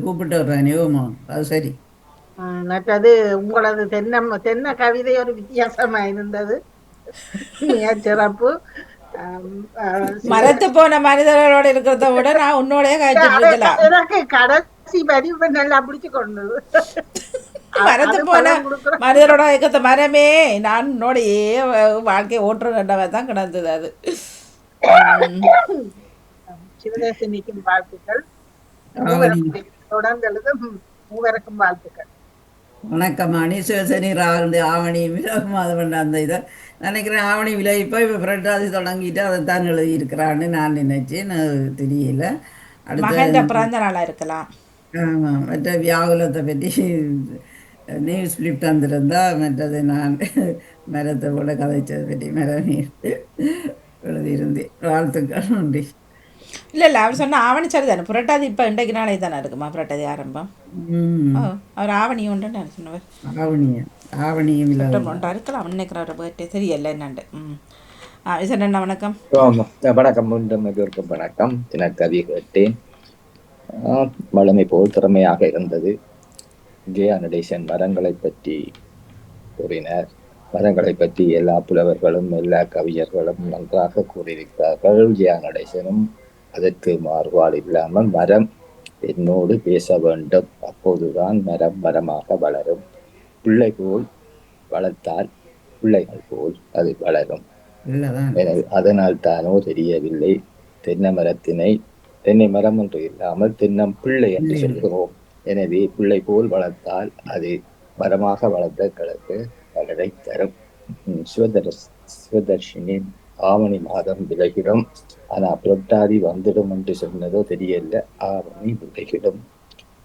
கூப்பிட்டு வர்றானே. ஓமா, அது சரி. மற்றது உங்களது தென்ன கவிதை ஒரு வித்தியாசமா இருந்தது, மிக சிறப்பு. மரத்து போன மனிதர்களோட இருக்கிறத விட நான் உன்னோட எனக்கு கடைசி பதிவு நல்லா பிடிச்சு கொண்டது. மரத்து போன மனிதரோட இருக்கிற மரமே நான் உன்னோடையே வாழ்க்கையை ஓட்டுறதான் தான் கிடந்தது. அது சிவதேசனிக்கும் வாழ்த்துக்கள், தொடர்ந்து எழுதும் மூவருக்கும் வாழ்த்துக்கள். வணக்கம் அணி. சிவசனி ராகுடைய ஆவணி விலகுமாதவன் அந்த இதை நினைக்கிறேன். ஆவணி விளைவிப்போ இப்போ புரட்டாதி தொடங்கிட்டு அதைத்தான் எழுதியிருக்கிறான்னு நான் நினைச்சேன். தெரியல. அடுத்த பிறந்த நாளாக இருக்கலாம். ஆமாம், மற்ற வியாகுலத்தை பற்றி நியூஸ் கிளிப் தந்திருந்தா மற்றது நான் மரத்தை போல கதைச்சதை பற்றி மரம் எழுதியிருந்தேன். வாழ்த்துக்கள், நன்றி. இல்லை இல்லை, அவர் சொன்ன ஆவணி சரி தானே. புரட்டாதி இப்போ இன்றைக்கு நாளே தானே இருக்குமா புரட்டாதி ஆரம்பம்? அவர் ஆவணி உண்டு சொன்னவர். ஆவணியும் ஒன்றா இருக்கலாம் நினைக்கிறவர் பர்த்டே தெரியல என்னாண்டு. விசன் வணக்கம். வணக்கம், மீண்டும் எல்லோருக்கும் வணக்கம். எனக்கு கவி கேட்டேன். வளமை போல் திறமையாக இருந்தது. ஜெயா நடேசன் மரங்களை பற்றி கூறினார். மரங்களை பற்றி எல்லா புலவர்களும் எல்லா கவிஞர்களும் நன்றாக கூறியிருக்கிறார்கள். ஜெயா நடேசனும் அதற்கு மாறுபாடு இல்லாமல் மரம் என்னோடு பேச வேண்டும், அப்போதுதான் மரம் மரமாக வளரும். பிள்ளை போல் வளர்த்தால் பிள்ளைகள் போல் அது வளரும். அதனால் தானோ தெரியவில்லை, தென்னை மரம் என்று இல்லாமல் தென்னம் பிள்ளை என்று சொல்கிறோம். எனவே பிள்ளை போல் வளர்த்தால் அது மரமாக வளர்த்த கிழக்கு வளரை தரும். சிவதர்ஷினின் ஆவணி மாதம் விலகிடும், ஆனா புரட்டாதி வந்துடும் என்று சொன்னதோ தெரியல. ஆவணி விலகிடும்.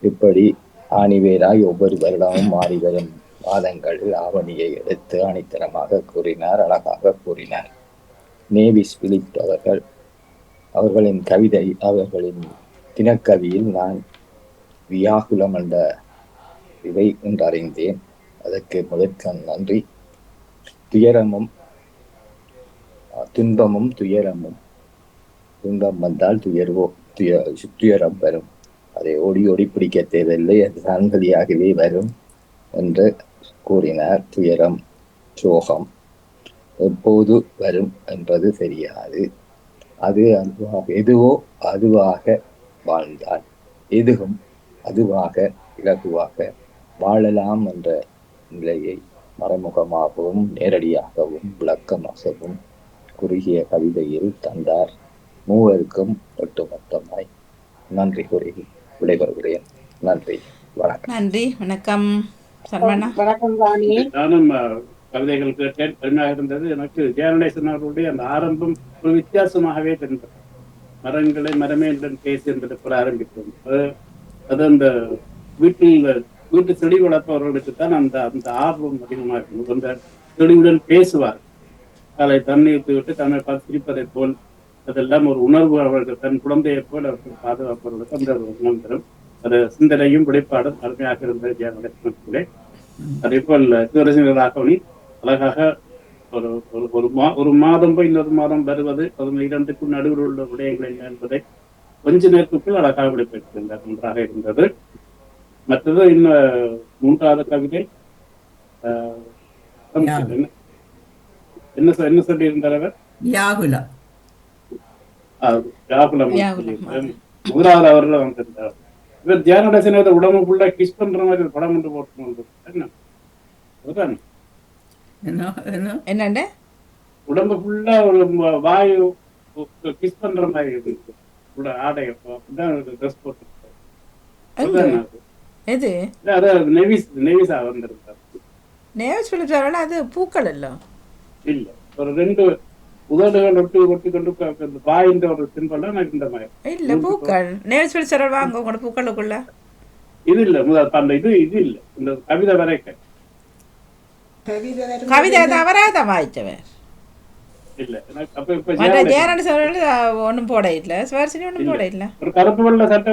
இப்படி ஆணிவேராய் ஒவ்வொரு வருடமும் மாறி வரும் மாதங்களில் ஆவணியை எடுத்து ஆணித்தரமாக கூறினார், அழகாக கூறினார். நேவிஸ் பிலிப் அவர்களின் கவிதை, அவர்களின் தினக்கவியில் நான் வியாகுலம் என்ற இவை என்று அறிந்தேன். அதற்கு முதற்கண் நன்றி. துயரமும் துன்பமும் துயரமும், துன்பம் வந்தால் துயரம் வரும். அதை ஓடி ஓடி பிடிக்க தேவையில்லை, அது சான்கலியாகவே வரும் என்று கூறினார். துயரம் சோகம் எப்போது வரும் என்பது தெரியாது. அது எதுவோ அதுவாக வாழ்ந்தால் எதுவும் அதுவாக இலகுவாக வாழலாம் என்ற நிலையை மறைமுகமாகவும் நேரடியாகவும் விளக்கமாகவும் குறுகிய கவிதையில் தந்தார். மூவருக்கும் ஒட்டுமொத்தமாய் நன்றி கூறி விடைபெறுகிறேன். நன்றி, வணக்கம். நன்றி, வணக்கம். சரவணா. வணக்கம் வாணி. நானும் கவிதைகள் கேட்டேன், பெருமையாக இருந்தது. எனக்கு ஜெயநடேசன் அவர்களுடைய அந்த ஆரம்பம் ஒரு வித்தியாசமாகவே தெரிந்தது. மரங்களை மரமே என்று பேசி என்பதை போல ஆரம்பித்தோம். அது அந்த வீட்டு செடி வளர்ப்பவர்களுக்கு தான் அந்த அந்த ஆர்வம் அதிகமாக இருக்கும். அந்த செடியுடன் பேசுவார், அதை தண்ணீர் விட்டு தன்னை பார்த்து சிரிப்பதை போல், அதெல்லாம் ஒரு உணர்வு. அவர்கள் தன் குழந்தையை போல் அவர்கள் பாதுகாப்பவர்களுக்கு அந்த உணர்வு தரும். அது சிந்தனையும் வெளிப்பாடும் அருமையாக இருந்தது ஜெயநடேசன். அதே போல் சிவரசனி அழகாக ஒரு மாதம் போய் இன்னொரு மாதம் வருவது, அது இரண்டுக்கும் நடுவில் உள்ள விடயங்கள் என்ன என்பதை கொஞ்ச நேரத்துக்குள் அழகாக வெளிப்படுத்தியிருந்தார். நன்றாக இருந்தது. மற்றது இன்னும் மூன்றாவது கவிதை என்ன சொல்லி இருந்தார் அவர்? முதலாவது அவர்கள் வந்திருந்தார். இவர் ஜெயநடேசன் உடம்புக்குள்ள கிஸ் பண்ற மாதிரி ஒரு படம் ஒன்று போட்டு என்ன உடம்பு ஃபுல்லா ஒரு வாயு கிஸ் பண்ற மாதிரி இருக்கு. ஆடை ட்ரெஸ் போட்டு எது நெவிஸா வந்திருந்தார். நேவிஸ் பிலிப்ஸ் அது பூக்கள் இல்ல இல்ல, ஒரு ரெண்டு உதடுகள் ஒட்டி கொண்டு வாயின்ற ஒரு சிம்பல் எனக்கு இந்த மாதிரி இல்ல பூக்கள். நேவிஸ் பிலிப்ஸ் வாங்க உங்களோட பூக்களுக்குள்ள இது இல்ல. அந்த இது இல்ல. இந்த கவிதை வரைக்க கவிதை அவராதான் வாய்ச்சவர் இல்ல. ஒன்னும் போட இல்ல, சுவர்சினி ஒன்னும் போட இல்ல. ஒரு கருப்பு வெள்ள சட்டை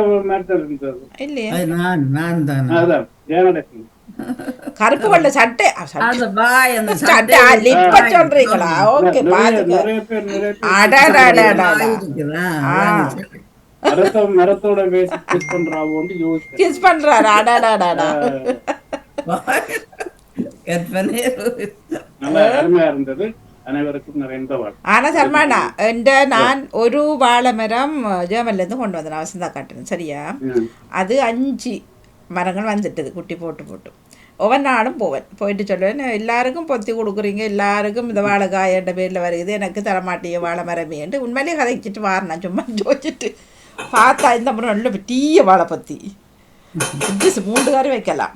இருந்தது இல்லையா? கருப்பு வெள்ள சட்டை சொல்றீங்களா? ஓகே, மரத்தோட கிஸ் பண்றாரு. அடாடாடா, அருமையா இருந்தது. அனைவருக்கும் நிறைந்த வாழ்க்கை. ஆனா சர்மானா நான் ஒரு வாழை மரம் ஜெர்மன்ல இருந்து கொண்டு வந்தேன், வசந்தா காட்டுறேன் சரியா. அது 5 மரங்கள் வந்துட்டுது குட்டி போட்டு. ஒவ்வொரு நாளும் போயிட்டு சொல்லுவேன், எல்லாருக்கும் பொத்தி கொடுக்குறீங்க, எல்லாருக்கும் இந்த வாழைக்காய் என்ற பேரில் வருது, எனக்கு தரமாட்டிய வாழை மரமேன்ட்டு உண்மையிலேயே கதைச்சிட்டு வாரினா சும்மா ஜோதிச்சுட்டு பார்த்தா இந்த மரம் நல்ல பெரிய வாழை பற்றி 3 காரி வைக்கலாம்.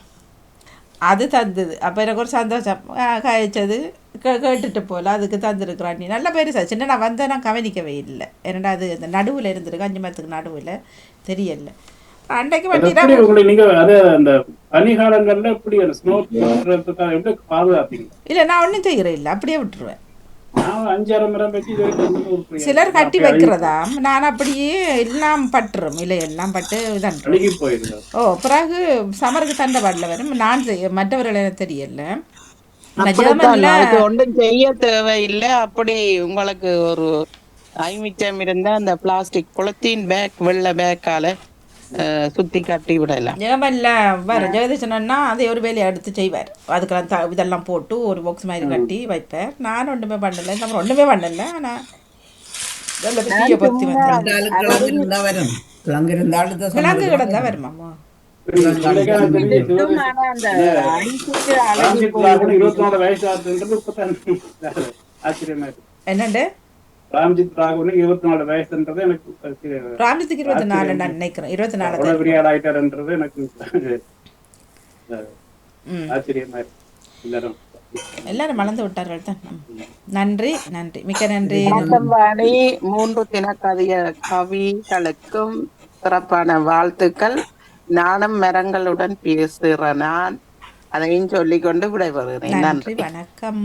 அது தந்தது. அப்போ எனக்கு ஒரு சந்தோஷம், காய்ச்சது கேட்டுட்டு போல அதுக்கு தந்துருக்குறான். நீ நல்ல பேர் சார். சின்ன நான் வந்தேன், நான் கவனிக்கவே இல்லை. ஏன்னா அது இந்த நடுவில் இருந்திருக்கு, 5 மரத்துக்கு நடுவில் தெரியல. அன்றைக்கு இல்லை, நான் ஒன்றும் செய்கிறேன் இல்லை, அப்படியே விட்டுருவேன். சிலர் கட்டி வைக்கிறதா, நான் அப்படியே எல்லாம் பட்டுரும், இல்லை எல்லாம் பட்டு இதான். பிறகு சமருக்கு தண்டை பாடல வரும். நான் மற்றவர்கள் எனக்கு தெரியல. ஒன்றும் செய்ய தேவையில்லை. அப்படி உங்களுக்கு ஒரு ஐமிச்சம் இருந்தா அந்த பிளாஸ்டிக் பொலித்தீன் பேக், வெள்ளை பேக்கால சுத்தி கட்டி விடலாம். ஜெர்மன்ல வேற ஜெகதீசனா அதை ஒரு வேலையை எடுத்து செய்வார். அதுக்கெல்லாம் இதெல்லாம் போட்டு ஒரு பாக்ஸ் மாதிரி கட்டி வைப்பார். நான் ஒன்றுமே பண்ணல, நம்ம ஒன்றுமே பண்ணல. ஆனா கிழங்கு கிடந்தா வருமாமா. என்னண்டு ராம்ஜித் ராகவனுக்கு 24 வயசுன்றது எனக்கு, ராம்ஜித்துக்கு 24 நான் நினைக்கிறேன். 24 விளையாடாயிட்டாருன்றது எனக்கு ஆச்சரியமா இருக்கு. எல்லாரும் மறந்து விட்டார்கள் தான். நன்றி, மிக்க நன்றி. 3 கவிகளுக்கும் சிறப்பான வாழ்த்துக்கள். நானும் மரங்களுடன் பேசுகிறேன், நான் அதையும் சொல்லிக்கொண்டு விடைபெறுகிறேன். நன்றி, வணக்கம்.